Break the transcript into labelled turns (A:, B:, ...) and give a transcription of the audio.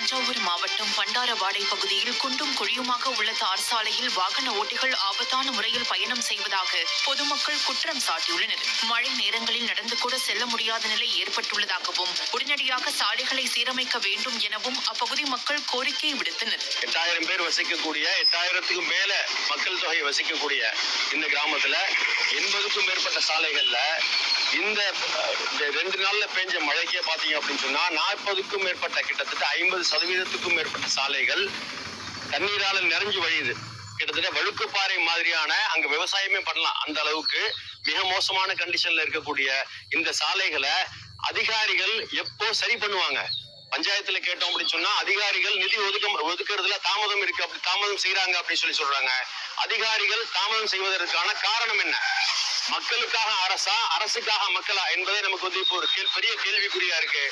A: தஞ்சாவூர் மாவட்டம் பண்டாரவாடை பகுதியில் குண்டும் குழியுமாக உள்ள தார் சாலையில் வாகன ஓட்டிகள் ஆபத்தான முறையில் பயணம் செய்வதாக பொதுமக்கள் குற்றம் சாட்டியுள்ளனர். மழை நேரங்களில் நடந்து கூட செல்ல முடியாத நிலை ஏற்பட்டுள்ளதாகவும் உடனடியாக சாலைகளை சீரமைக்க வேண்டும் எனவும் அப்பகுதி மக்கள் கோரிக்கை விடுத்தனர்.
B: 8000 பேர் வசிக்கக்கூடிய 8000க்கும் மேல மக்கள் தொகை வசிக்கக்கூடிய இந்த கிராமத்துல 80க்கும் மேற்பட்ட சாலைகள்ல இந்த 2 நாள்ல பெஞ்ச மழைக்கே பாத்தீங்க அப்படின்னு சொன்னா 40க்கும் மேற்பட்ட கிட்டத்தட்ட 50% மேற்பட்ட சாலைகள் தண்ணீரால நிறைஞ்சு வழியுது. கிட்டத்தட்ட வழுக்குப்பாறை மாதிரியான அங்க விவசாயமே பண்ணலாம் அந்த அளவுக்கு மிக மோசமான கண்டிஷன்ல இருக்கக்கூடிய இந்த சாலைகளை அதிகாரிகள் எப்போ சரி பண்ணுவாங்க? பஞ்சாயத்துல கேட்டோம் அப்படின்னு சொன்னா அதிகாரிகள் நிதி ஒதுக்குறதுல தாமதம் இருக்கு, அப்படி தாமதம் செய்யறாங்க அப்படின்னு சொல்றாங்க. அதிகாரிகள் தாமதம் செய்வதற்கான காரணம் என்ன? மக்களுக்காக அரசா, அரசுக்காக மக்களா என்பதே நமக்கு இப்போ ஒரு பெரிய கேள்விக்குறியா இருக்கு.